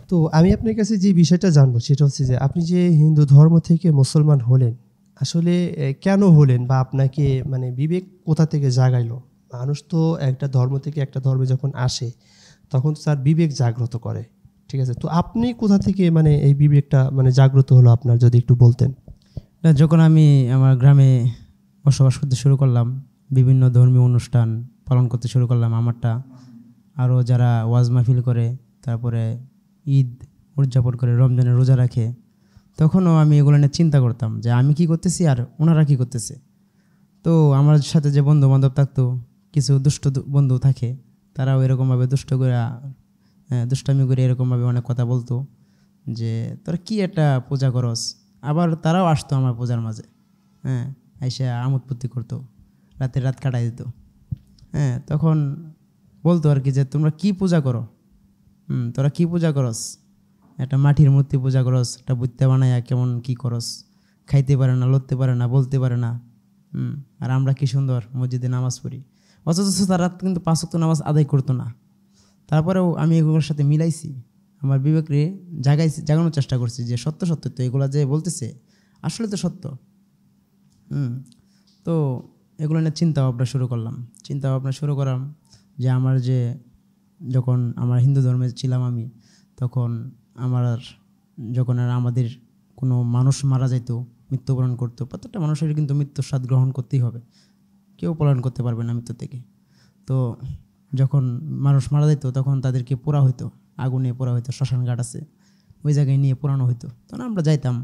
তো আমি আপনার কাছে যে বিষয়টা জানবো সেটা হচ্ছে যে আপনি যে হিন্দু ধর্ম থেকে মুসলমান হলেন, আসলে কেন হলেন বা আপনাকে মানে বিবেক কোথা থেকে জাগাইলো? মানুষ তো একটা ধর্ম থেকে একটা ধর্মে যখন আসে তখন তো তার বিবেক জাগ্রত করে। ঠিক আছে? তো আপনি কোথা থেকে মানে এই বিবেকটা মানে জাগ্রত হলো আপনার, যদি একটু বলতেন? না, যখন আমি আমার গ্রামে বসবাস করতে শুরু করলাম, বিভিন্ন ধর্মীয় অনুষ্ঠান পালন করতে শুরু করলাম আমারটা, আরও যারা ওয়াজ মাহফিল করে, তারপরে ঈদ উদযাপন করে, রমজানের রোজা রাখে, তখনও আমি এগুলো নিয়ে চিন্তা করতাম যে আমি কি করতেছি আর ওনারা কি করতেছে। তো আমার সাথে যে বন্ধু বান্ধব থাকতো, কিছু দুষ্ট বন্ধু থাকে, তারাও এরকমভাবে দুষ্টামি করে এরকমভাবে অনেক কথা বলতো যে তোরা কি একটা পূজা করস। আবার তারাও আসতো আমার পূজার মাঝে, হ্যাঁ, এসে আমোদ ফুর্তি করতো, রাত কাটাই দিত। হ্যাঁ, তখন বলতো আর কি যে তোমরা কি পূজা করো, তোরা কি পূজা করস, একটা মাটির মূর্তি পূজা করস, একটা বুত্তা বানায়া কেমন কি করস, খাইতে পারে না, লড়তে পারে না, বলতে পারে না। আর আমরা কি সুন্দর মসজিদে নামাজ পড়ি, অথচ তারা কিন্তু 5 ওয়াক্ত নামাজ আদায় করতো না। তারপরেও আমি এগুলোর সাথে মিলাইছি, আমার বিবেকরে জাগানোর চেষ্টা করছি যে সত্য সত্য তো এগুলা যে বলতেছে আসলে তো সত্য। তো এগুলো নিয়ে চিন্তা ভাবনা শুরু করলাম যে যখন আমার হিন্দু ধর্মে ছিলাম আমি, তখন আমাদের কোনো মানুষ মারা যাইতো, মৃত্যুবরণ করতো, প্রত্যেকটা মানুষের কিন্তু মৃত্যুর স্বাদ গ্রহণ করতেই হবে, কেউ পলায়ন করতে পারবে না মৃত্যু থেকে। তো যখন মানুষ মারা যেত তখন তাদেরকে পোড়া হইতো, আগুনে পোড়া হইতো, শ্মশান ঘাট আছে, ওই জায়গায় নিয়ে পোড়ানো হইতো। তখন আমরা যাইতাম,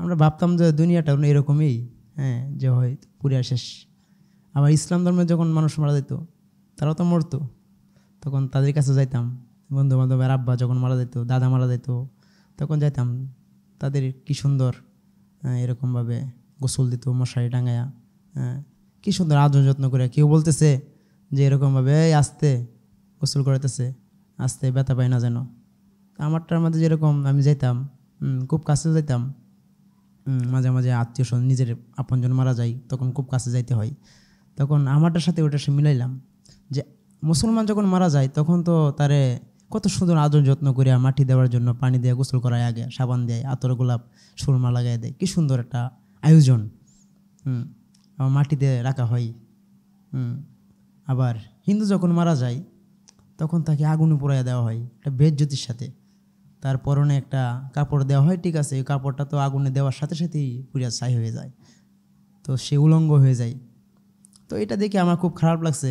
আমরা ভাবতাম যে দুনিয়াটা এরকমই, হ্যাঁ, যে হয় পুরিয়া শেষ। আবার ইসলাম ধর্মে যখন মানুষ মারা যেত, তারাও তো মরতো, তখন তাদের কাছে যাইতাম। বন্ধু বান্ধবের আব্বা যখন মারা যেত, দাদা মারা যেত, তখন যাইতাম, তাদের কি সুন্দর এরকমভাবে গোসল দিত মশারি টাঙায়া, হ্যাঁ, কি সুন্দর আদর যত্ন করে। কেউ বলতেছে যে এরকমভাবে এই আস্তে গোসল করাতেছে, আস্তে ব্যথা পায় না যেন। আমারটার মধ্যে যেরকম আমি যাইতাম, খুব কাছে যাইতাম, মাঝে মাঝে আত্মীয় স্বজন নিজের আপনজন মারা যায় তখন খুব কাছে যাইতে হয়, তখন আমারটার সাথে ওটার সাথে মিলাইলাম যে মুসলমান যখন মারা যায় তখন তো তারে কত সুন্দর আদর যত্ন করে মাটি দেওয়ার জন্য পানি দিয়ে গোসল করায়, আগে সাবান দেয়, আতর গোলাপ সুরমা লাগাই দেয়, কি সুন্দর একটা আয়োজন। মাটিতে রাখা হয়। আবার হিন্দু যখন মারা যায় তখন তাকে আগুনে পোড়াইয়া দেওয়া হয় একটা বেজ্যোতির সাথে, তার পরনে একটা কাপড় দেওয়া হয়, ঠিক আছে, এই কাপড়টা তো আগুনে দেওয়ার সাথে সাথেই পুড়িয়া ছাই হয়ে যায়, তো সে উলঙ্গ হয়ে যায়। তো এটা দেখে আমার খুব খারাপ লাগছে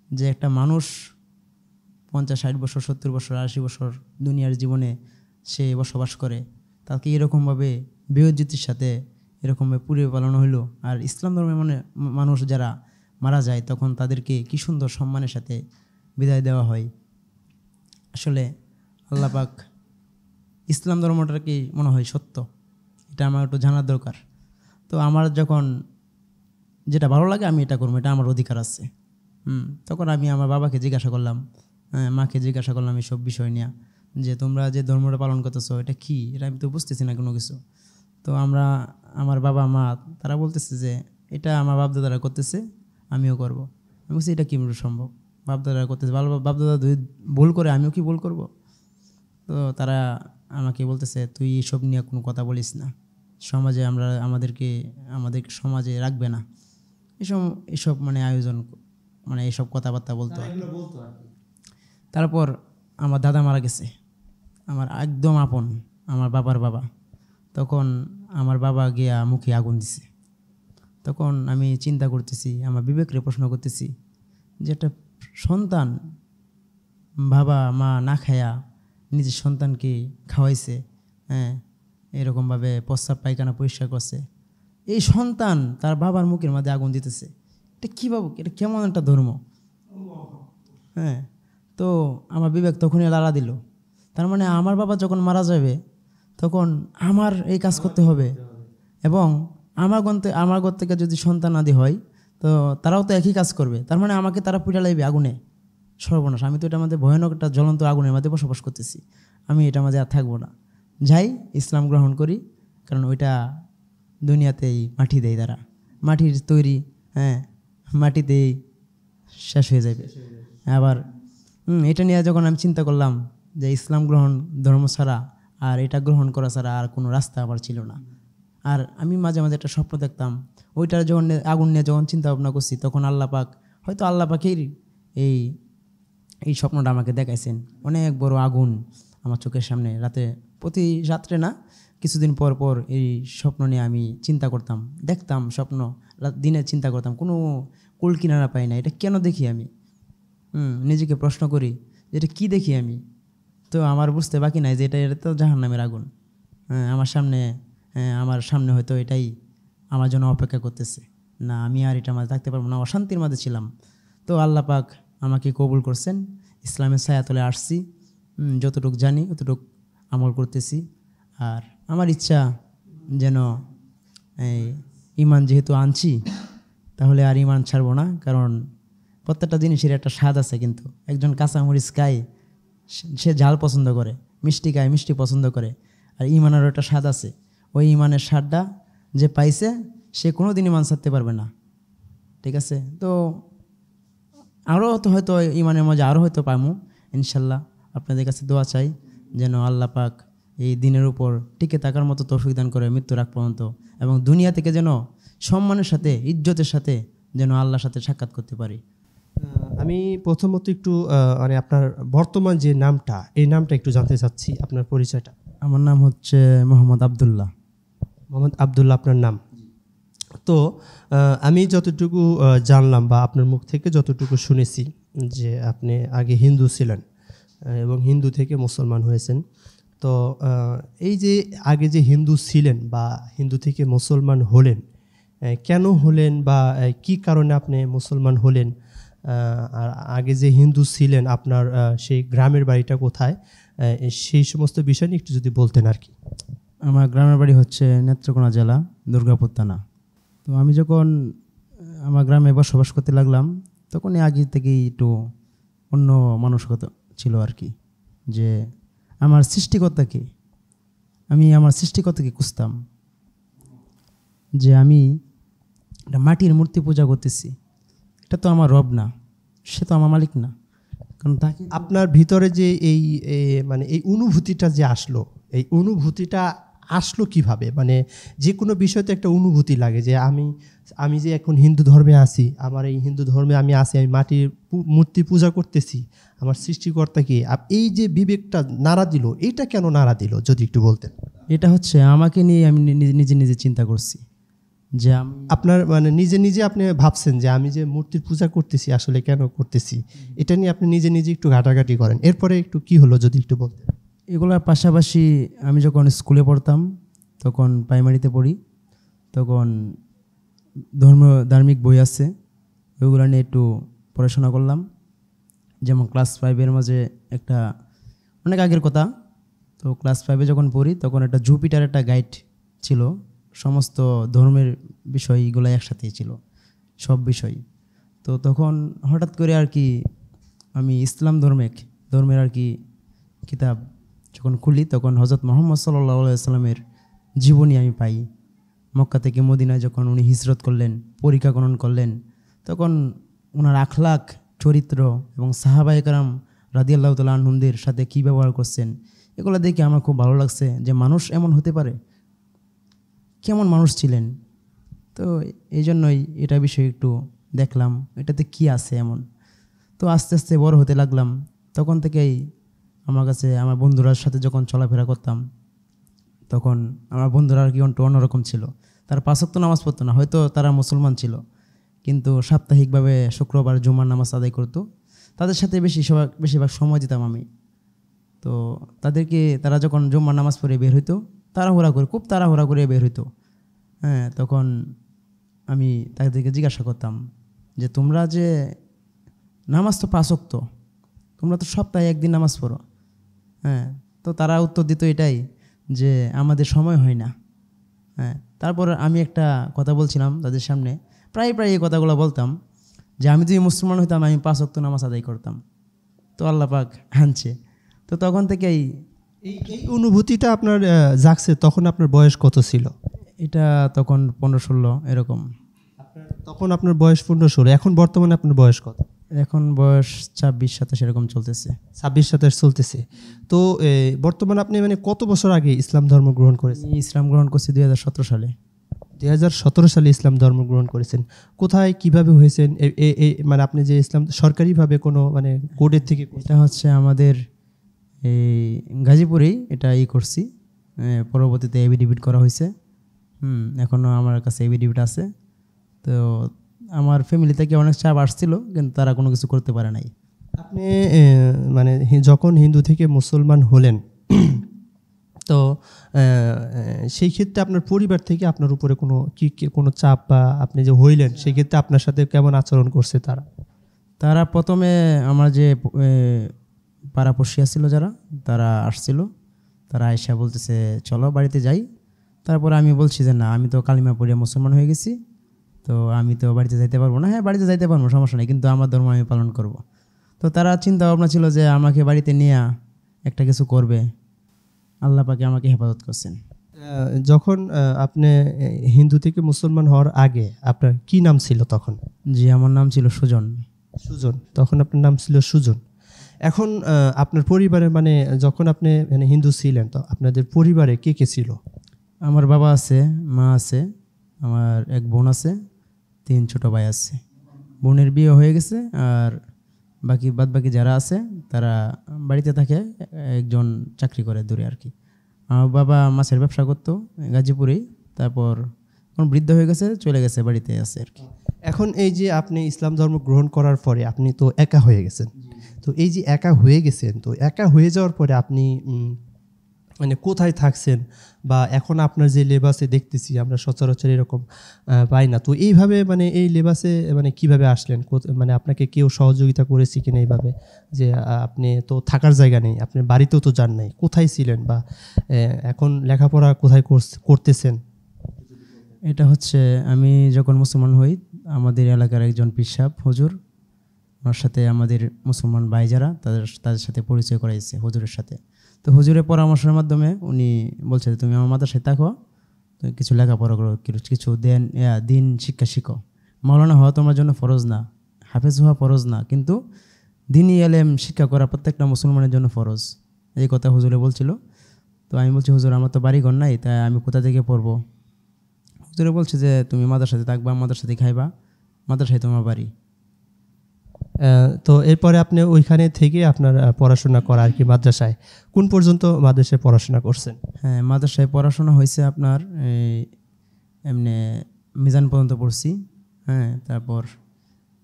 যে একটা মানুষ 50-60 বছর, 70 বছর, 80 বছর দুনিয়ার জীবনে সে বসবাস করে, তাকে এরকমভাবে বেজ্যোতির সাথে এরকমভাবে পুড়িয়ে পালানো হইলো। আর ইসলাম ধর্মের মানুষ যারা মারা যায় তখন তাদেরকে কি সুন্দর সম্মানের সাথে বিদায় দেওয়া হয়। আসলে আল্লাহ পাক ইসলাম ধর্মটা কি মনে হয় সত্য, এটা আমার একটু জানার দরকার। তো আমার যখন যেটা ভালো লাগে আমি এটা করবো, এটা আমার অধিকার আছে। তখন আমি আমার বাবাকে জিজ্ঞাসা করলাম, মাকে জিজ্ঞাসা করলাম এইসব বিষয় নিয়ে, যে তোমরা যে ধর্মটা পালন করতেছো এটা কি, এটা আমি তো বুঝতেছি না কোনো কিছু। তো আমার বাবা মা তারা বলতেছে যে এটা আমার বাপদাদারা করতেছে, আমিও করব। আমি বলছি এটা কী সম্ভব, বাপদাদারা করতেছে, বাপদাদা ভুল করে আমিও কি ভুল করব? তো তারা আমাকে বলতেছে তুই এসব নিয়ে কোনো কথা বলিস না, সমাজে আমাদেরকে সমাজে রাখবে না, এসব মানে আয়োজন, মানে এসব কথাবার্তা বলতো। তারপর আমার দাদা মারা গেছে, আমার একদম আপন, আমার বাবার বাবা। তখন আমার বাবা গিয়া মুখে আগুন দিছে। তখন আমি চিন্তা করতেছি, আমার বিবেকরে প্রশ্ন করতেছি যে একটা সন্তান বাবা মা না খায়া নিজের সন্তানকে খাওয়াইছে, হ্যাঁ, এরকমভাবে প্রস্রাব পায়খানা পরিষ্কার করছে, এই সন্তান তার বাবার মুখের মধ্যে আগুন দিতেছে, এটা কীভাবে, এটা কেমন একটা ধর্ম? হ্যাঁ, তো আমার বিবেক তখনই লাড়া দিল, তার মানে আমার বাবা যখন মারা যাবে তখন আমার এই কাজ করতে হবে, এবং আমার ঘর থেকে যদি সন্তান আদি হয় তো তারাও তো একই কাজ করবে, তার মানে আমাকে তারা পুড়ে লাইবে আগুনে। সর্বনাশ, আমি তো এটার মধ্যে ভয়ানক একটা জ্বলন্ত আগুনের মধ্যে বসবাস করতেছি, আমি এটার মাঝে আর থাকবো না, যাই ইসলাম গ্রহণ করি। কারণ ওইটা দুনিয়াতেই মাটি দেয়, তারা মাটির তৈরি, হ্যাঁ, মাটিতেই শেষ হয়ে যাবে। আবার এটা নিয়ে যখন আমি চিন্তা করলাম যে ইসলাম গ্রহণ ধর্ম ছাড়া আর এটা গ্রহণ করা ছাড়া আর কোনো রাস্তা আমার ছিল না। আর আমি মাঝে মাঝে একটা স্বপ্ন দেখতাম, ওইটার যখন আগুন নিয়ে যখন চিন্তা ভাবনা করছি তখন আল্লাহ পাক, হয়তো আল্লাহ পাকের এই এই স্বপ্নটা আমাকে দেখাইছেন। অনেক বড় আগুন আমার চোখের সামনে, রাতে প্রতি রাত্রে না, কিছুদিন পর পর এই স্বপ্ন নিয়ে আমি চিন্তা করতাম, দেখতাম স্বপ্ন, দিনে চিন্তা করতাম, কোনো কুল কিনারা পাই না। এটা কেন দেখি আমি? নিজেকে প্রশ্ন করি যে এটা কী দেখি আমি? তো আমার বুঝতে বাকি নাই যে এটা তো জাহান্নামের আগুন। আমার সামনে হয়তো এটাই আমার জন্য অপেক্ষা করতেছে, না আমি আর এটা মাঝে থাকতে পারবো না, অশান্তির মাঝে ছিলাম। তো আল্লাহ পাক আমাকে কবুল করছেন, ইসলামের ছায়াতলে আসছি, যতটুক জানি অতটুক আমল করতেছি। আর আমার ইচ্ছা যেন এই ইমান যেহেতু আনছি, তাহলে আর ইমান ছাড়বো না, কারণ প্রত্যেকটা জিনিসের একটা স্বাদ আছে। কিন্তু একজন কাঁচামরিচ খায়, সে ঝাল পছন্দ করে, মিষ্টি খায়, মিষ্টি পছন্দ করে। আর ইমানেরও একটা স্বাদ আছে, ওই ইমানের স্বাদটা যে পাইছে সে কোনো দিন ইমান ছাড়তে পারবে না। ঠিক আছে, তো আরও তো হয়তো ইমানের মজা আরও হয়তো পামু ইনশাল্লাহ। আপনাদের কাছে দোয়া চাই যেন আল্লাহ পাক এই দিনের উপর টিকে থাকার মতো তৌফিক দান করে মৃত্যুর আগ পর্যন্ত, এবং দুনিয়া থেকে যেন সম্মানের সাথে, ইজ্জতের সাথে যেন আল্লাহর সাথে সাক্ষাৎ করতে পারি। আমি প্রথমত একটু মানে আপনার বর্তমান যে নামটা, এই নামটা একটু জানতে চাচ্ছি, আপনার পরিচয়টা। আমার নাম হচ্ছে মোহাম্মদ আবদুল্লাহ। মোহাম্মদ আবদুল্লাহ আপনার নাম। তো আমি যতটুকু জানলাম বা আপনার মুখ থেকে যতটুকু শুনেছি যে আপনি আগে হিন্দু ছিলেন এবং হিন্দু থেকে মুসলমান হয়েছেন। তো এই যে আগে যে হিন্দু ছিলেন বা হিন্দু থেকে মুসলমান হলেন, কেন হলেন বা কি কারণে আপনি মুসলমান হলেন, আর আগে যে হিন্দু ছিলেন আপনার সেই গ্রামের বাড়িটা কোথায়, সেই সমস্ত বিষয় নিয়ে একটু যদি বলতেন আর কি। আমার গ্রামের বাড়ি হচ্ছে নেত্রকোনা জেলা, দুর্গাপুর থানা। তো আমি যখন আমার গ্রামে বসবাস করতে লাগলাম, তখনই আগে থেকেই একটু অন্য মানসিকতা ছিল আর কি, যে আমার সৃষ্টিকর্তাকে, আমি আমার সৃষ্টিকর্তাকে খুঁজতাম, যে আমি একটা মাটির মূর্তি পূজা করতেছি, এটা তো আমার রব না, সে তো আমার মালিক না। কারণ তাকে আপনার ভিতরে যে এই মানে এই অনুভূতিটা যে আসলো, এই অনুভূতিটা আসলো কিভাবে? মানে যে কোনো বিষয়তে একটা অনুভূতি লাগে যে আমি যে এখন হিন্দু ধর্মে আছি, আমার এই হিন্দু ধর্মে আমি আছি, আমি মাটির মূর্তি পূজা করতেছি, আমার সৃষ্টিকর্তাকে, এই যে বিবেকটা নাড়া দিল, এইটা কেন নাড়া দিল যদি একটু বলতেন। এটা হচ্ছে আমাকে নিয়ে আমি নিজে নিজে চিন্তা করছি, যে আপনার মানে নিজে নিজে আপনি ভাবছেন যে আমি যে মূর্তির পূজা করতেছি আসলে কেন করতেছি, এটা নিয়ে আপনি নিজে নিজে একটু ঘাটাঘাটি করেন। এরপরে একটু কি হলো যদি একটু বলতেন। এগুলোর পাশাপাশি আমি যখন স্কুলে পড়তাম, তখন প্রাইমারিতে পড়ি, তখন ধার্মিক বই আছে, ওইগুলো নিয়ে একটু পড়াশোনা করলাম। যেমন ক্লাস 5-এর মাঝে একটা, অনেক আগের কথা, তো ক্লাস 5-এ যখন পড়ি তখন একটা জুপিটার একটা গাইড ছিল, সমস্ত ধর্মের বিষয়গুলো একসাথেই ছিল, সব বিষয়। তো তখন হঠাৎ করে আর কি আমি ইসলাম ধর্মের আর কি কিতাব যখন খুলি, তখন হজরত মুহাম্মদ সাল্লাল্লাহু আলাইহি ওয়াসাল্লামের জীবনী আমি পাই। মক্কা থেকে মদিনায় যখন উনি হিজরত করলেন, পরীক্ষা গ্রহণ করলেন, তখন ওনার আখলাক, চরিত্র এবং সাহাবায়ে কেরাম রাদিয়াল্লাহু তাআলা আনহুমদের সাথে কী ব্যবহার করছেন, এগুলো দেখে আমার খুব ভালো লাগছে যে মানুষ এমন হতে পারে, কেমন মানুষ ছিলেন। তো এই জন্যই এটা বিষয়ে একটু দেখলাম এটাতে কি আছে এমন। তো আস্তে আস্তে বড় হতে লাগলাম। তখন থেকেই আমার কাছে আমার বন্ধুরার সাথে যখন চলাফেরা করতাম, তখন আমার বন্ধুরা আর কি অন্যরকম ছিল। তারা 5 ওয়াক্ত নামাজ পড়তো না, হয়তো তারা মুসলমান ছিল, কিন্তু সাপ্তাহিকভাবে শুক্রবার জুমার নামাজ আদায় করতো। তাদের সাথে বেশিরভাগ সময় দিতাম আমি। তো তারা যখন জুমার নামাজ পড়ে বের হইতো, খুব তাড়াহুড়া করে বের হইতো, হ্যাঁ, তখন আমি তাদেরকে জিজ্ঞাসা করতাম যে তোমরা যে নামাজ তো 5 ওয়াক্ত, তোমরা তো সপ্তাহে একদিন নামাজ পড়ো, হ্যাঁ। তো তারা উত্তর দিত এটাই যে আমাদের সময় হয় না, হ্যাঁ। তারপর আমি একটা কথা বলছিলাম তাদের সামনে, প্রায় এই কথাগুলো বলতাম যে আমি যদি মুসলমান হইতাম আমি 5 ওয়াক্ত নামাজ আদায় করতাম। তো আল্লাহ পাক আনছে। তো তখন থেকেই এই অনুভূতিটা আপনার জাগছে। তখন আপনার বয়স কত ছিল? এটা তখন 15-16 এরকম। তখন আপনার বয়স 15-16, এখন বর্তমানে আপনার বয়স কত? এখন বয়স 26-27 এরকম চলতেছে। 26-27 চলতেছে। তো বর্তমানে আপনি মানে কত বছর আগে ইসলাম ধর্ম গ্রহণ করেছেন? আমি ইসলাম গ্রহণ করছি 2017 সালে। 2017 সালে ইসলাম ধর্ম গ্রহণ করেছেন। কোথায় কিভাবে হয়েছেন? মানে আপনি যে ইসলাম সরকারিভাবে কোনো মানে কোর্টের থেকে এটা হচ্ছে আমাদের এই গাজীপুরেই এটা করছি। পরবর্তীতে এফিডেভিট করা হয়েছে। এখনও আমার কাছে এফিডেভিট আছে। তো আমার ফ্যামিলি থেকে অনেক চাপ আসছিল, কিন্তু তারা কোনো কিছু করতে পারে নাই। আপনি মানে যখন হিন্দু থেকে মুসলমান হলেন তো সেই ক্ষেত্রে আপনার পরিবার থেকে আপনার উপরে কোনো চাপ বা আপনি যে হইলেন সেই ক্ষেত্রে আপনার সাথে কেমন আচরণ করছে তারা? তারা প্রথমে আমার যে পাড়াপড়শি ছিল যারা, তারা আসছিল। তারা আয়সা বলতেছে চলো বাড়িতে যাই। তারপরে আমি বলছি যে না, আমি তো কালিমা পড়ে মুসলমান হয়ে গেছি, তো আমি তো বাড়িতে যাইতে পারবো না। হ্যাঁ, বাড়িতে যাইতে পারবো, সমস্যা নেই, কিন্তু আমার ধর্ম আমি পালন করব। তো তারা চিন্তা ভাবনা ছিল যে আমাকে বাড়িতে নিয়ে একটা কিছু করবে। আল্লাহ পাকে আমাকে হেফাজত করছেন। যখন আপনি হিন্দু থেকে মুসলমান হওয়ার আগে আপনার কি নাম ছিল তখন? জি, আমার নাম ছিল সুজন। সুজন, তখন আপনার নাম ছিল সুজন। এখন আপনার পরিবারে মানে যখন আপনি মানে হিন্দু ছিলেন তো আপনাদের পরিবারে কে কে ছিল? আমার বাবা আছে, মা আছে, আমার এক বোন আছে, 3 ছোট ভাই আছে। বোনের বিয়ে হয়ে গেছে, আর বাকি যারা আছে তারা বাড়িতে থাকে। একজন চাকরি করে দূরে আর কি। আমার বাবা মাছের ব্যবসা করতো গাজীপুরেই। তারপর কোন বৃদ্ধ হয়ে গেছে, চলে গেছে, বাড়িতে আছে আর কি। এখন এই যে আপনি ইসলাম ধর্ম গ্রহণ করার পরে আপনি তো একা হয়ে গেছেন। তো এই যে একা হয়ে গেছেন, তো একা হয়ে যাওয়ার পরে আপনি মানে কোথায় থাকছেন, বা এখন আপনার যে লেবাসে দেখতেছি আমরা সচরাচর এরকম পাই না, তো এইভাবে মানে এই লেবাসে মানে কিভাবে আসলেন? মানে আপনাকে কেউ সহযোগিতা করেছে কিনা এইভাবে যে আপনি তো থাকার জায়গা নেই, আপনি বাড়িতেও তো যান নাই, কোথায় ছিলেন বা এখন লেখাপড়া কোথায় করতেছেন? এটা হচ্ছে আমি যখন মুসলমান হই, আমাদের এলাকার একজন পীর সাহেব হুজুর, ওনার সাথে আমাদের মুসলমান ভাই যারা তাদের সাথে পরিচয় করাইছে হুজুরের সাথে। তো হুজুরের পরামর্শের মাধ্যমে উনি বলছে যে তুমি আমার মাদ্রাসায় থাকো, তো কিছু লেখাপড়া করো, কিছু দিন শিক্ষা শিখো। মাওলানা হওয়া তোমার জন্য ফরজ না, হাফেজ হওয়া ফরজ না, কিন্তু দিনই এলেম শিক্ষা করা প্রত্যেকটা মুসলমানের জন্য ফরজ। এই কথা হুজুরে বলছিল। তো আমি বলছি হুজুর আমার তো বাড়িঘর নাই, তাই আমি কোথা থেকে পড়বো? হুজুরে বলছে যে তুমি মাদ্রাসাতে থাকবা, মাদ্রাসাতে খাইবা, মাদ্রাসায় তোমার বাড়ি। তো এরপরে আপনি ওইখানে থেকে আপনার পড়াশোনা করা আর কি মাদ্রাসায় কোন পর্যন্ত মাদ্রাসায় পড়াশোনা করছেন? হ্যাঁ, মাদ্রাসায় পড়াশোনা হয়েছে আপনার এমনি মিজান পর্যন্ত পড়ছি। হ্যাঁ, তারপর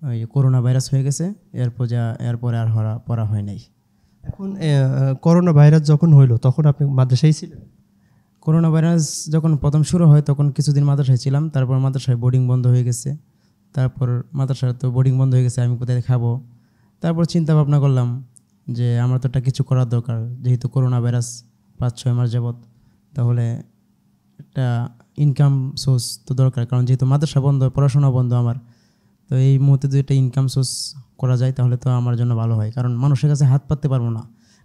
ওই করোনা ভাইরাস হয়ে গেছে, এরপরে আর পড়া হয় নাই। এখন করোনা ভাইরাস যখন হইলো তখন আপনি মাদ্রাসায় ছিলেন? করোনা ভাইরাস যখন প্রথম শুরু হয় তখন কিছুদিন মাদ্রাসায় ছিলাম, তারপর মাদ্রাসায় বোর্ডিং বন্ধ হয়ে গেছে। তারপর মাদ্রাসার তো বোর্ডিং বন্ধ হয়ে গেছে, আমি কোথায় খাবো? তারপর চিন্তা ভাবনা করলাম যে আমার তো একটা কিছু করার দরকার, যেহেতু করোনা ভাইরাস 5-6 মাস যাবৎ, তাহলে একটা ইনকাম সোর্স তো দরকার। কারণ যেহেতু মাদ্রাসা বন্ধ, পড়াশোনা বন্ধ আমার, তো এই মুহূর্তে যদি একটা ইনকাম সোর্স করা যায় তাহলে তো আমার জন্য ভালো হয়। কারণ মানুষের কাছে হাত পাততে পারবো না,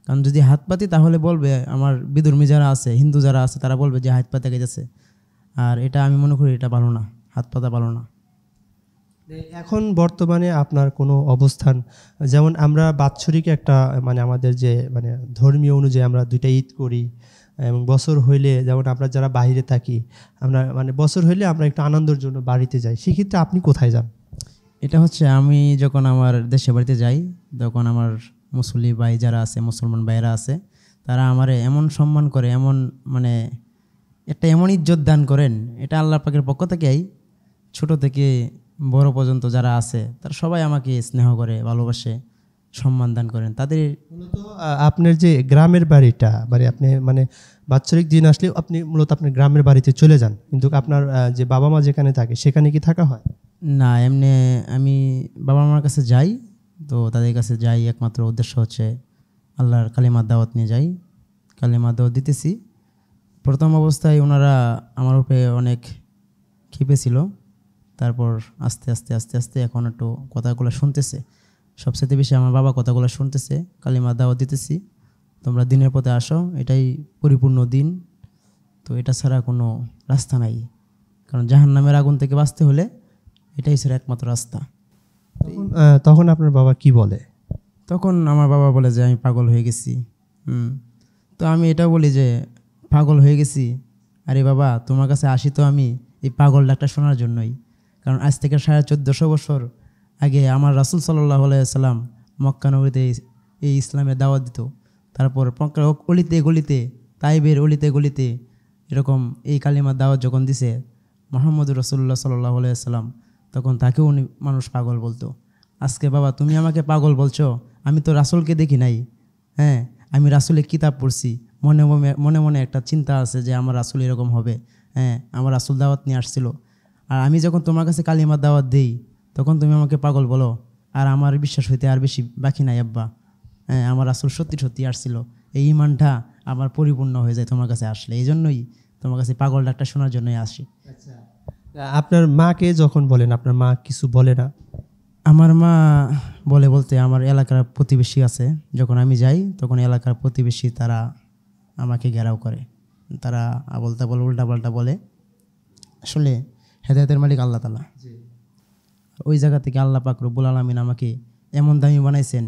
কারণ যদি হাত পাতি তাহলে বলবে, আমার বিধর্মী যারা আছে, হিন্দু যারা আছে, তারা বলবে যে হাত পাতে গেছে। আর এটা আমি মনে করি এটা ভালো না, হাত পাতা ভালো না। এখন বর্তমানে আপনার কোনো অবস্থান, যেমন আমরা বাৎসরিক একটা মানে আমাদের যে মানে ধর্মীয় অনুযায়ী আমরা 2টা ঈদ করি, এবং বছর হইলে যেমন আমরা যারা বাইরে থাকি আমরা মানে বছর হইলে আমরা একটু আনন্দের জন্য বাড়িতে যাই, সেক্ষেত্রে আপনি কোথায় যান? এটা হচ্ছে আমি যখন আমার দেশে বাড়িতে যাই, তখন আমার মুসলিম ভাই যারা আছে, মুসলমান ভাইরা আছে, তারা আমারে এমন সম্মান করে, এমন মানে একটা এমন ইজ্জত দান করেন, এটা আল্লাহ পাকের পক্ষ থেকেই। ছোট থেকে বড় পর্যন্ত যারা আছে তারা সবাই আমাকে স্নেহ করে, ভালোবাসে, সম্মান দান করেন তাদের। মূলত আপনার যে গ্রামের বাড়িটা মানে আপনি মানে বাৎসরিক দিন আসলে আপনি মূলত আপনার গ্রামের বাড়িতে চলে যান, কিন্তু আপনার যে বাবা মা যেখানে থাকে সেখানে কি থাকা হয়? না, এমনি আমি বাবা মার কাছে যাই, তো তাদের কাছে যাই একমাত্র উদ্দেশ্য হচ্ছে আল্লাহর কালিমার দাওয়াত নিয়ে যাই। কালিমার দাওয়াত দিতেছি। প্রথম অবস্থায় ওনারা আমার উপরে অনেক ক্ষিপে ছিল, তারপর আস্তে আস্তে আস্তে আস্তে এখন একটু কথাগুলো শুনতেছে। সবচেয়ে বেশি আমার বাবা কথাগুলো শুনতেছে। কালিমার দাওয়াত দিতেছি, তোমরা দিনের পথে আসো, এটাই পরিপূর্ণ দিন, তো এটা ছাড়া কোনো রাস্তা নাই। কারণ জাহান্নামের আগুন থেকে বাঁচতে হলে এটাই ছিল একমাত্র রাস্তা। তখন আপনার বাবা কি বলে? তখন আমার বাবা বলে যে আমি পাগল হয়ে গেছি। তো আমি এটা বলি যে পাগল হয়ে গেছি, আরে বাবা তোমার কাছে আসি তো আমি এই পাগল ডাকটা শোনার জন্যই। কারণ আজ থেকে 1450 বছর আগে আমার রাসূল সাল্লাল্লাহু আলাইহি সাল্লাম মক্কা নগরীতে এই ইসলামের দাওয়াত দিত। তারপর অলিতে গলিতে, তাইবের অলিতে গলিতে এরকম এই কালিমার দাওয়াত যখন দিছে মুহাম্মদুর রাসূলুল্লাহ সাল্লাল্লাহু আলাইহি সাল্লাম, তখন তাকেও মানুষ পাগল বলতো। আজকে বাবা তুমি আমাকে পাগল বলছো, আমি তো রাসূলকে দেখি নাই। হ্যাঁ, আমি রাসূলের কিতাব পড়ছি, মনে মনে মনে একটা চিন্তা আছে যে আমার রাসূল এরকম হবে। হ্যাঁ, আমার রাসূল দাওয়াত নিয়ে আসছিল, আর আমি যখন তোমার কাছে কালিমার দাওয়াত দিই তখন তুমি আমাকে পাগল বলো। আর আমার বিশ্বাস হইতে আর বেশি বাকি নাই আব্বা। হ্যাঁ, আমার রাসূল সত্যি সত্যি আসছিল, এই ইমানটা আমার পরিপূর্ণ হয়ে যায় তোমার কাছে আসলে। এই জন্যই তোমার কাছে পাগল ডাকটা শোনার জন্যই আসি। আপনার মাকে যখন বলেন, আপনার মা কিছু বলে না? আমার মা বলে বলতে আমার এলাকার প্রতিবেশী আছে, যখন আমি যাই তখন এলাকার প্রতিবেশী তারা আমাকে ঘেরাও করে, তারা আবল তাবল উল্টাপাল্টা বলে। আসলে হেদায়েতের মালিক আল্লাহ তাআলা। ওই জায়গা থেকে আল্লাহ পাক রব্বুল আলামিন আমাকে এমন দামি বানাইছেন,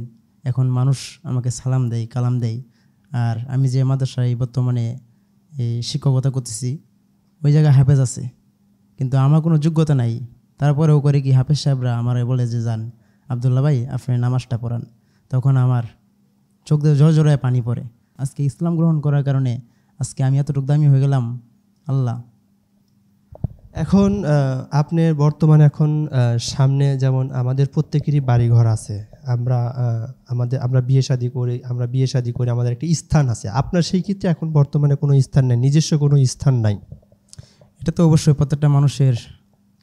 এখন মানুষ আমাকে সালাম দেয়, কালাম দেয়। আর আমি যে মাদ্রাসায় বর্তমানে এই শিক্ষকতা করতেছি, ওই জায়গায় হাফেজ আছে, কিন্তু আমার কোনো যোগ্যতা নাই। তারপরেও করে কি হাফেজ সাহেবরা আমার বলে যে যান আবদুল্লাহ ভাই আপনি নামাজটা পড়ান, তখন আমার চোখ দিয়ে ঝরঝরায় পানি পড়ে। আজকে ইসলাম গ্রহণ করার কারণে আজকে আমি এতটুকু দামি হয়ে গেলাম। আল্লাহ এখন আপনার বর্তমানে এখন সামনে যেমন আমাদের প্রত্যেকেরই বাড়িঘর আছে, আমরা বিয়ে শাদী করি, আমাদের একটা স্থান আছে। আপনার সেই ক্ষেত্রে এখন বর্তমানে কোনো স্থান নাই, নিজস্ব কোনো স্থান নাই। এটা তো অবশ্যই প্রত্যেকটা মানুষের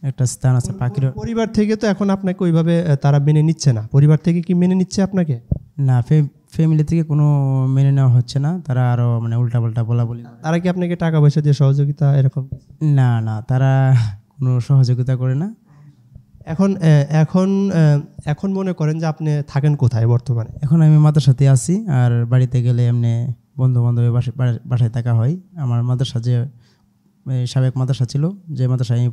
একটা স্থান আছে। পাখির পরিবার থেকে তো এখন আপনাকে ওইভাবে তারা মেনে নিচ্ছে না। পরিবার থেকে কি মেনে নিচ্ছে আপনাকে? না, ফ্যামিলি থেকে কোনো মেনে নেওয়া হচ্ছে না, তারা আরও মানে উল্টাপাল্টা বলি। তারা কি আপনাকে টাকা পয়সা দিয়ে সহযোগিতা এরকম? না না, তারা কোনো সহযোগিতা করে না। এখন এখন এখন মনে করেন যে আপনি থাকেন কোথায় বর্তমানে? এখন আমি মাদ্রাসাতে আছি, আর বাড়িতে গেলে এমনি বন্ধু বান্ধবের বাসায় থাকা হয়। আমার মাদ্রাসা যে সাবেক মাদ্রাসা ছিল, যে মাদ্রাসায় আমি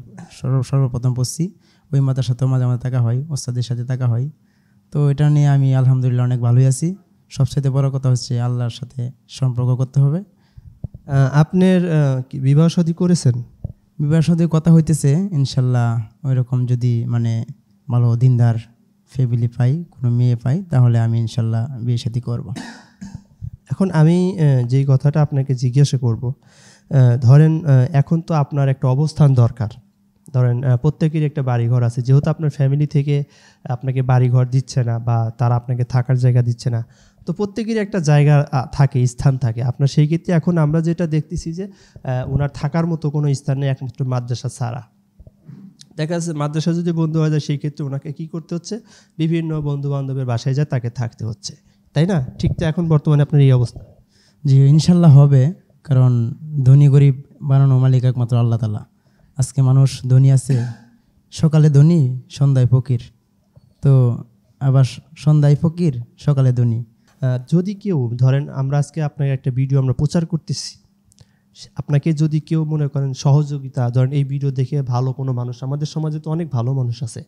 সর্বপ্রথম পড়ছি, ওই মাদ্রাসাতেও মাঝে মাঝে থাকা হয়, ওস্তাদের সাথে থাকা হয়। তো এটা নিয়ে আমি আলহামদুলিল্লাহ অনেক ভালোই আছি। সবচেয়ে বড় কথা হচ্ছে আল্লাহর সাথে সম্পর্ক করতে হবে। আপনার কি বিবাহ শাদী করেছেন? বিবাহ শাদীর কথা হইতেছে, ইনশাল্লাহ ওইরকম যদি মানে ভালো দিনদার ফ্যামিলি পাই, কোনো মেয়ে পাই, তাহলে আমি ইনশাল্লাহ বিয়ে শাদী করব। এখন আমি যেই কথাটা আপনাকে জিজ্ঞাসা করব, ধরেন এখন তো আপনার একটা অবস্থান দরকার। ধরেন প্রত্যেকেরই একটা বাড়িঘর আছে, যেহেতু আপনার ফ্যামিলি থেকে আপনাকে বাড়িঘর দিচ্ছে না বা তারা আপনাকে থাকার জায়গা দিচ্ছে না, তো প্রত্যেকেরই একটা জায়গা থাকে, স্থান থাকে। আপনার সেই ক্ষেত্রে এখন আমরা যেটা দেখতেছি যে ওনার থাকার মতো কোনো স্থান নেই, একমাত্র মাদ্রাসা ছাড়া। দেখা যাচ্ছে মাদ্রাসা যদি বন্ধ হয়ে যায়, সেই ক্ষেত্রে ওনাকে কী করতে হচ্ছে, বিভিন্ন বন্ধু বান্ধবের বাসায় যায় তাকে থাকতে হচ্ছে, তাই না? ঠিক তো এখন বর্তমানে আপনার এই অবস্থা। জি ইনশাল্লাহ হবে, কারণ ধনী গরিব বানানো মালিক একমাত্র আল্লাহ তাআলা। আজকে মানুষ ধনী আছে, সকালে ধনী সন্ধ্যায় ফকির, তো আবার সন্ধ্যায় ফকির সকালে ধনী। যদি কেউ ধরেন আমরা আজকে আপনার একটা ভিডিও আমরা প্রচার করতেছি, আপনাকে যদি কেউ মনে করেন সহযোগিতা, ধরেন এই ভিডিও দেখে ভালো কোনো মানুষ, আমাদের সমাজে তো অনেক ভালো মানুষ আছে,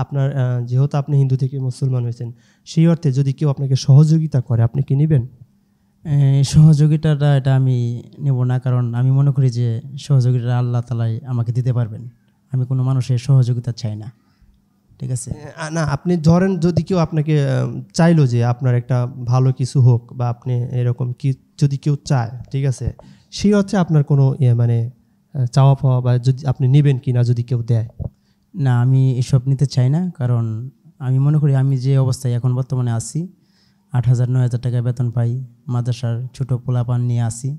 আপনার যেহেতু আপনি হিন্দু থেকে মুসলমান হয়েছেন, সেই অর্থে যদি কেউ আপনাকে সহযোগিতা করে, আপনি কি নেবেন? সহযোগিতাটা এটা আমি নেব না, কারণ আমি মনে করি যে সহযোগিতা আল্লাহ তাআলাই আমাকে দিতে পারবেন। আমি কোনো মানুষের সহযোগিতা চাই না, ঠিক আছে? না, আপনি ধরেন যদি কেউ আপনাকে চাইলো যে আপনার একটা ভালো কিছু হোক, বা আপনি এরকম কি যদি কেউ চায়, ঠিক আছে, সেই অর্থে আপনার কোনো মানে চাওয়া পাওয়া, বা যদি আপনি নেবেন কি না যদি কেউ দেয়? না, আমি এসব নিতে চাই না, কারণ আমি মনে করি আমি যে অবস্থায় এখন বর্তমানে আছি, 8,000-9,000 টাকা বেতন পাই, মাদ্রাসার ছোটো পোলাপান নিয়ে আসি,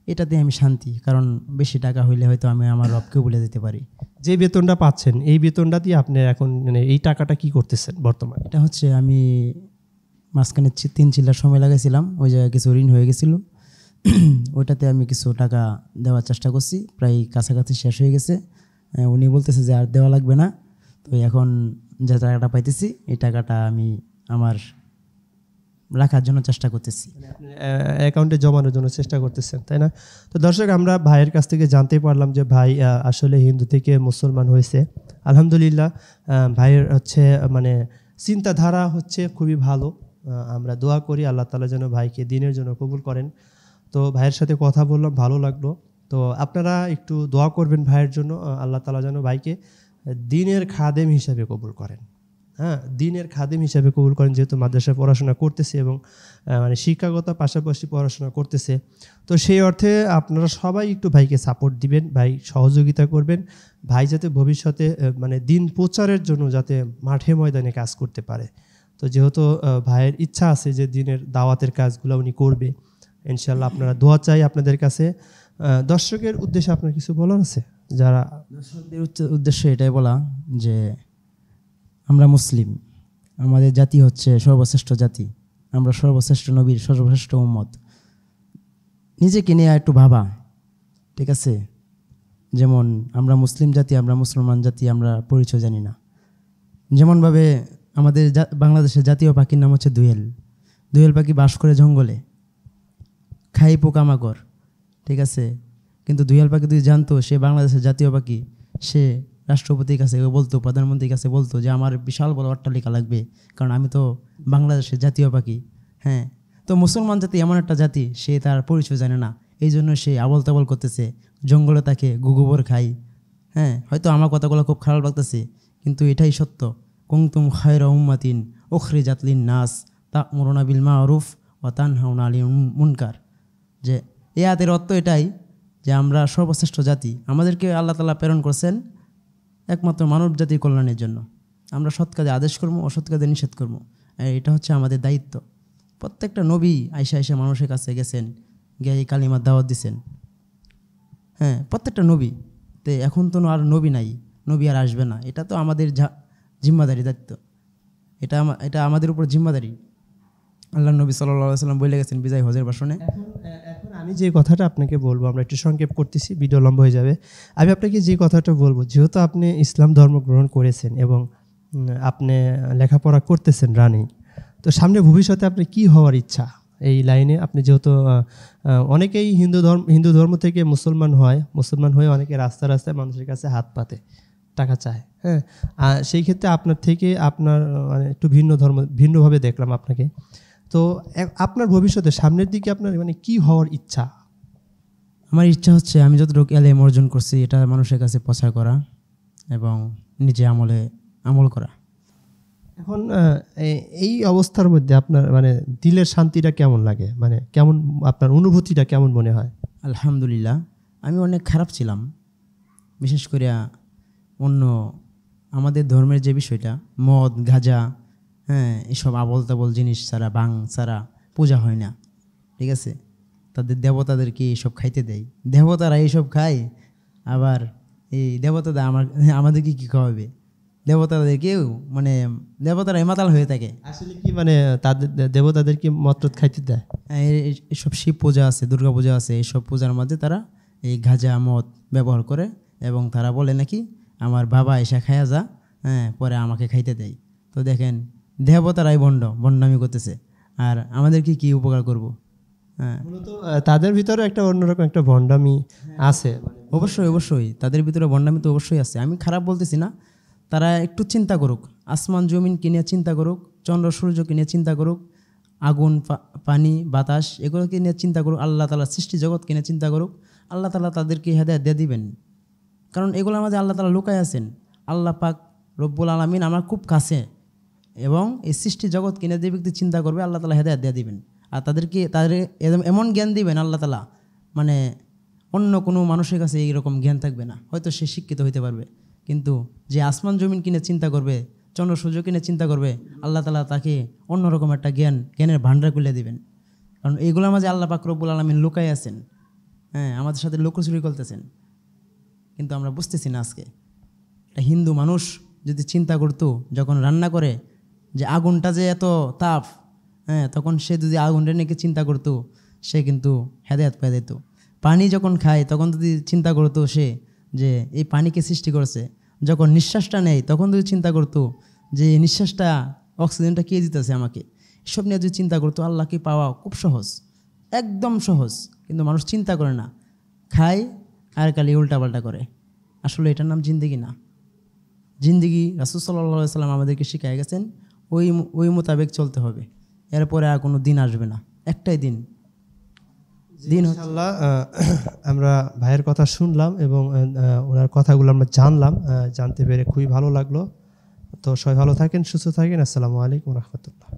এটাতে আমি শান্তি। কারণ বেশি টাকা হইলে হয়তো আমি আমার রবকেও বলে দিতে পারি। যে বেতনটা পাচ্ছেন, এই বেতনটা দিয়ে আপনি এখন মানে এই টাকাটা কি করতেছেন বর্তমানে? এটা হচ্ছে আমি মাঝখানে 3 চিল্লার সময় লাগাইছিলাম, ওই জায়গায় কিছু ঋণ হয়ে গেছিলো, ওইটাতে আমি কিছু টাকা দেওয়ার চেষ্টা করছি, প্রায় কাছাকাছি শেষ হয়ে গেছে। উনি বলতেছে যে আর দেওয়া লাগবে না। তো এখন যে টাকাটা পাইতেছি, এই টাকাটা আমি আমার রাখার জন্য চেষ্টা করতেছি, অ্যাকাউন্টে জমানোর জন্য চেষ্টা করতেছেন, তাই না? তো দর্শক, আমরা ভাইয়ের কাছ থেকে জানতে পারলাম যে ভাই আসলে হিন্দু থেকে মুসলমান হয়েছে। আলহামদুলিল্লাহ, ভাইয়ের হচ্ছে মানে চিন্তাধারা হচ্ছে খুবই ভালো। আমরা দোয়া করি আল্লাহ তাআলা যেন ভাইকে দিনের জন্য কবুল করেন। তো ভাইয়ের সাথে কথা বললাম, ভালো লাগলো। তো আপনারা একটু দোয়া করবেন ভাইয়ের জন্য, আল্লাহ তাআলা যেন ভাইকে দ্বীনের খাদেম হিসাবে কবুল করেন। হ্যাঁ, দ্বীনের খাদেম হিসাবে কবুল করেন, যেহেতু মাদ্রাসায় পড়াশোনা করতেছে এবং মানে শিক্ষাগত পাশাপাশি পড়াশোনা করতেছে। তো সেই অর্থে আপনারা সবাই একটু ভাইকে সাপোর্ট দিবেন, ভাই সহযোগিতা করবেন, ভাই যাতে ভবিষ্যতে মানে দিন প্রচারের জন্য যাতে মাঠে ময়দানে কাজ করতে পারে। তো যেহেতু ভাইয়ের ইচ্ছা আছে যে দিনের দাওয়াতের কাজগুলো উনি করবে, ইনশাল্লাহ আপনারা দোয়া চাই আপনাদের কাছে। দর্শকের উদ্দেশ্যে আপনার কিছু বলার আছে? যারা দর্শকদের উদ্দেশ্য এটাই বলা যে আমরা মুসলিম, আমাদের জাতি হচ্ছে সর্বশ্রেষ্ঠ জাতি, আমরা সর্বশ্রেষ্ঠ নবীর সর্বশ্রেষ্ঠ উম্মত। নিজেকে নিয়ে একটু ভাবা, ঠিক আছে? যেমন আমরা মুসলিম জাতি, আমরা মুসলমান জাতি, আমরা পরিচয় জানি না। যেমনভাবে আমাদের বাংলাদেশের জাতীয় পাখির নাম হচ্ছে দোয়েল। দোয়েল পাখি বাস করে জঙ্গলে, খাই পোকামাকড়, ঠিক আছে? কিন্তু দোয়েল পাখি যদি জানতো সে বাংলাদেশের জাতীয় পাখি, সে রাষ্ট্রপতির কাছে বলতো, প্রধানমন্ত্রীর কাছে বলতো যে আমার বিশাল বড় অট্টালিকা লাগবে, কারণ আমি তো বাংলাদেশের জাতীয় পাখি। হ্যাঁ, তো মুসলমান জাতি এমন একটা জাতি, সে তার পরিচয় জানে না, এই জন্য সে আবল তাবল করতেছে, জঙ্গলে তাকে গোবর খাই। হ্যাঁ, হয়তো আমার কথাগুলো খুব খারাপ লাগতেছে, কিন্তু এটাই সত্য। কুনতুম খায়রা উম্মাতিন উখরিজাত লিন-নাস তা'মুরুনা বিল মা'রুফ ওয়া তানহাউনা আনিল মুনকার। যে এই আয়াতের অর্থ এটাই যে আমরা সর্বশ্রেষ্ঠ জাতি, আমাদেরকে আল্লাহ তাআলা প্রেরণ করছেন একমাত্র মানব জাতির কল্যাণের জন্য। আমরা সৎ কাজে আদেশ করবো, অসৎ কাজে নিষেধ করবো, এটা হচ্ছে আমাদের দায়িত্ব। প্রত্যেকটা নবী আইসা মানুষের কাছে গেছেন, গিয়ে এই কালিমার দাওয়াত দিছেন। হ্যাঁ, প্রত্যেকটা নবী। তো এখন তো আর নবী নাই, নবী আর আসবে না, এটা তো আমাদের জিম্মাদারি, দায়িত্ব, এটা আমাদের উপর জিম্মাদারি। আল্লাহ নবী সাল্লাল্লাহু আলাইহি ওয়াসাল্লাম বলে গেছেন বিজয় হজের ভাষণে। এখন আমি যে কথাটা আপনাকে বলবো, আমরা একটু সংক্ষেপ করতেছি, ভিডিও লম্বা হয়ে যাবে। আমি আপনাকে যে কথাটা বলবো, যেহেতু আপনি ইসলাম ধর্ম গ্রহণ করেছেন এবং আপনি লেখাপড়া করতেছেন রানিং, তো সামনে ভবিষ্যতে আপনি কি হওয়ার ইচ্ছা এই লাইনে? আপনি যেহেতু অনেকেই হিন্দু ধর্ম থেকে মুসলমান হয়ে অনেকে রাস্তায় মানুষের কাছে হাত পাতে, টাকা চায়। হ্যাঁ, সেই ক্ষেত্রে আপনার থেকে আপনার মানে একটু ভিন্নভাবে দেখলাম আপনাকে। তো আপনার ভবিষ্যতে সামনের দিকে আপনার মানে কি হওয়ার ইচ্ছা? আমার ইচ্ছা হচ্ছে আমি যতটুকু এলেম অর্জন করছি এটা মানুষের কাছে প্রচার করা এবং নিজে আমল করা। এখন এই অবস্থার মধ্যে আপনার মানে দিলের শান্তিটা কেমন লাগে, মানে কেমন আপনার অনুভূতিটা কেমন মনে হয়? আলহামদুলিল্লাহ, আমি অনেক খারাপ ছিলাম, বিশেষ করে অন্য আমাদের ধর্মের যে বিষয়টা মদ গাঁজা, হ্যাঁ, এসব আবল তাবল জিনিস ছাড়া, ভাং ছাড়া পূজা হয় না, ঠিক আছে? তাদের দেবতাদেরকে এইসব খাইতে দেয়, দেবতারা এইসব খায়, আবার এই দেবতারা আমাদেরকে কী খাওয়াবে? দেবতাদেরকেও মানে দেবতারা মাতাল হয়ে থাকে। আসলে কি মানে তাদের দেবতাদেরকে মতরত খাইতে দেয়? এইসব শিব পূজা আছে, দুর্গা পূজা আছে, এইসব পূজার মধ্যে তারা এই গাঁজা মদ ব্যবহার করে এবং তারা বলে নাকি আমার বাবা এসে খায়া যা, হ্যাঁ, পরে আমাকে খাইতে দেয়। তো দেখেন, দেবতারাই ভণ্ডামি করতেছে, আর আমাদেরকে কি উপকার করব? হ্যাঁ, মূলত তাদের ভিতরে একটা অন্যরকম একটা ভণ্ডামি আছে। অবশ্যই তাদের ভিতরে ভণ্ডামি তো অবশ্যই আছে, আমি খারাপ বলতেছি না। তারা একটু চিন্তা করুক, আসমান জমিন কিনে চিন্তা করুক, চন্দ্র সূর্য কিনে চিন্তা করুক, আগুন পানি বাতাস এগুলোকে নিয়ে চিন্তা করুক, আল্লাহ তাআলা সৃষ্টি জগৎ কিনে চিন্তা করুক, আল্লাহ তাআলা তাদেরকে হেদায়েত দিয়ে দিবেন। কারণ এগুলোর মাঝে আল্লাহ তাআলা লুকায় আছেন। আল্লাহ পাক রব্বুল আলামিন আমার খুব কাছে, এবং এই সৃষ্টি জগৎ কিনে যে ব্যক্তি চিন্তা করবে আল্লাহ তাআলা হেদায়েত দিয়ে দিবেন। আর তাদের এমন জ্ঞান দিবেন আল্লাহ তাআলা, মানে অন্য কোনো মানুষের কাছে এইরকম জ্ঞান থাকবে না। হয়তো সে শিক্ষিত হইতে পারবে, কিন্তু যে আসমান জমিন কিনে চিন্তা করবে, চন্দ্র সূর্য কিনে চিন্তা করবে, আল্লাহ তাআলা তাকে অন্যরকম একটা জ্ঞানের ভান্ডার খুলে দিবেন। কারণ এইগুলোর মাঝে আল্লাহ পাক রব্বুল আলামিন লুকায় আছেন। হ্যাঁ, আমাদের সাথে লুকোচুরি করতেছেন, কিন্তু আমরা বুঝতেছি না। আজকে একটা হিন্দু মানুষ যদি চিন্তা করতো, যখন রান্না করে যে আগুনটা যে এত তাপ, হ্যাঁ, তখন সে যদি আগুনটা নিয়ে চিন্তা করতো, সে কিন্তু হেদায়েত পেয়ে যেত। পানি যখন খায় তখন যদি চিন্তা করতো সে যে এই পানিকে সৃষ্টি করেছে, যখন নিঃশ্বাসটা নেয় তখন যদি চিন্তা করতো যে নিঃশ্বাসটা অক্সিজেনটা কে দিতেছে আমাকে, এসব নিয়ে যদি চিন্তা করতো, আল্লাহকে পাওয়া খুব সহজ, একদম সহজ। কিন্তু মানুষ চিন্তা করে না, খায় আর খালি উল্টাপাল্টা করে। আসলে এটার নাম জিন্দেগি না। জিন্দেগি রাসূল সাল্লাল্লাহু আলাইহি ওয়াসাল্লাম আমাদেরকে শিখিয়ে গেছেন, ওই মোতাবেক চলতে হবে, এরপরে আর কোনো দিন আসবে না, একটাই দিন ইনশাআল্লাহ আমরা ভাইয়ের কথা শুনলাম এবং ওনার কথাগুলো আমরা জানলাম, জানতে পেরে খুবই ভালো লাগলো। তো সবাই ভালো থাকেন, সুস্থ থাকেন। আসসালামু আলাইকুম রহমতুল্লাহ।